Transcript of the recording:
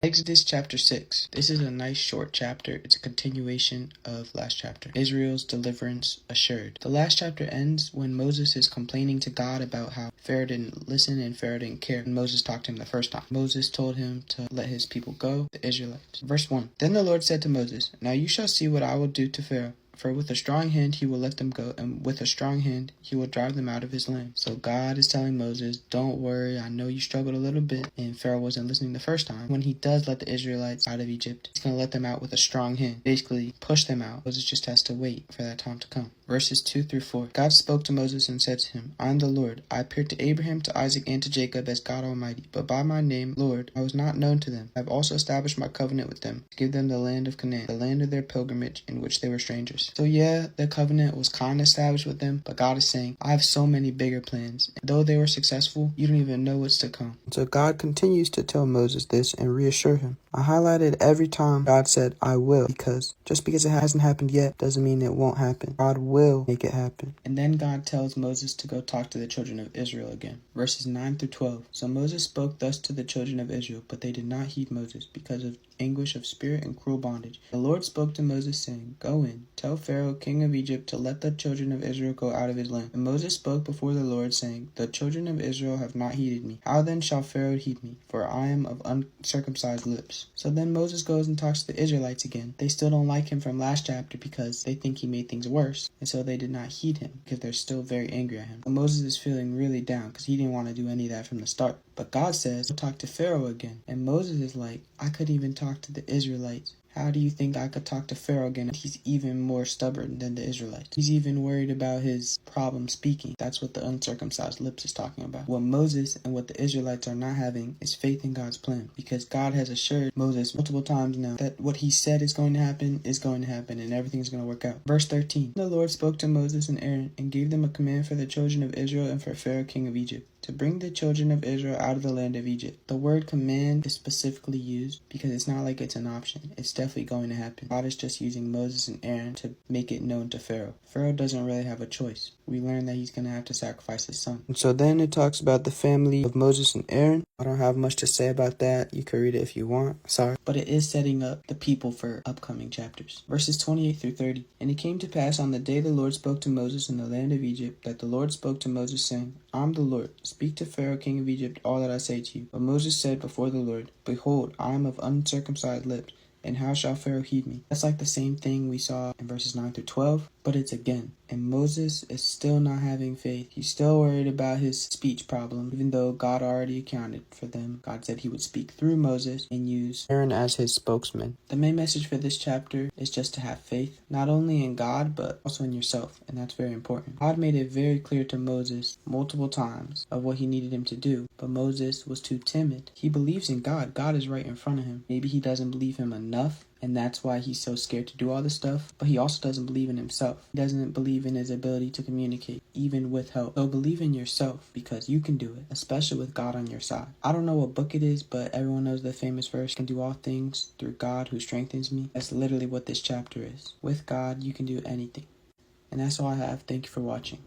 Exodus chapter 6. This is a nice short chapter. It's a continuation of last chapter. Israel's deliverance assured. The last chapter ends when Moses is complaining to God about how Pharaoh didn't listen and Pharaoh didn't care. And Moses talked to him the first time. Moses told him to let his people go, the Israelites. Verse 1. Then the Lord said to Moses, Now you shall see what I will do to Pharaoh. For with a strong hand he will let them go, and with a strong hand he will drive them out of his land. So God is telling Moses, don't worry, I know you struggled a little bit, and Pharaoh wasn't listening the first time. When he does let the Israelites out of Egypt, he's going to let them out with a strong hand. Basically, push them out. Moses just has to wait for that time to come. Verses 2 through 4. God spoke to Moses and said to him, I am the Lord. I appeared to Abraham, to Isaac, and to Jacob as God Almighty. But by my name, Lord, I was not known to them. I have also established my covenant with them, to give them the land of Canaan, the land of their pilgrimage, in which they were strangers. So yeah, the covenant was kind of established with them, but God is saying, I have so many bigger plans. And though they were successful, you don't even know what's to come. So God continues to tell Moses this and reassure him. I highlighted every time God said, I will, because just because it hasn't happened yet doesn't mean it won't happen. God will make it happen. And then God tells Moses to go talk to the children of Israel again. Verses 9 through 12. So Moses spoke thus to the children of Israel, but they did not heed Moses because of anguish of spirit and cruel bondage. The Lord spoke to Moses, saying, Go in, tell Pharaoh, king of Egypt, to let the children of Israel go out of his land. And Moses spoke before the Lord, saying, The children of Israel have not heeded me. How then shall Pharaoh heed me? For I am of uncircumcised lips. So then Moses goes and talks to the Israelites again. They still don't like him from last chapter because they think he made things worse. And so they did not heed him because they're still very angry at him. So Moses is feeling really down because he didn't want to do any of that from the start. But God says, go talk to Pharaoh again. And Moses is like, I couldn't even talk to the Israelites. How do you think I could talk to Pharaoh again? He's even more stubborn than the Israelites. He's even worried about his problem speaking. That's what the uncircumcised lips is talking about. What Moses and what the Israelites are not having is faith in God's plan. Because God has assured Moses multiple times now that what he said is going to happen and everything's going to work out. Verse 13. The Lord spoke to Moses and Aaron and gave them a command for the children of Israel and for Pharaoh king of Egypt, to bring the children of Israel out of the land of Egypt. The word command is specifically used because it's not like it's an option. It's definitely going to happen. God is just using Moses and Aaron to make it known to Pharaoh. Pharaoh doesn't really have a choice. We learn that he's going to have to sacrifice his son. And so then it talks about the family of Moses and Aaron. I don't have much to say about that. You can read it if you want. Sorry. But it is setting up the people for upcoming chapters. Verses 28 through 30. And it came to pass on the day the Lord spoke to Moses in the land of Egypt, that the Lord spoke to Moses, saying, I am the Lord. Speak to Pharaoh king of Egypt all that I say to you. But Moses said before the Lord, Behold, I am of uncircumcised lips, and how shall Pharaoh heed me? That's like the same thing we saw in verses 9 through 12, but it's again. And Moses is still not having faith. He's still worried about his speech problem, even though God already accounted for them. God said he would speak through Moses and use Aaron as his spokesman. The main message for this chapter is just to have faith, not only in God, but also in yourself, and that's very important. God made it very clear to Moses multiple times of what he needed him to do, but Moses was too timid. He believes in God. God is right in front of him. Maybe he doesn't believe him enough, and that's why he's so scared to do all this stuff. But he also doesn't believe in himself. He doesn't believe in his ability to communicate, even with help. So believe in yourself, because you can do it, especially with God on your side. I don't know what book it is, but everyone knows the famous verse, can do all things through God who strengthens me. That's literally what this chapter is. With God, you can do anything. And that's all I have. Thank you for watching.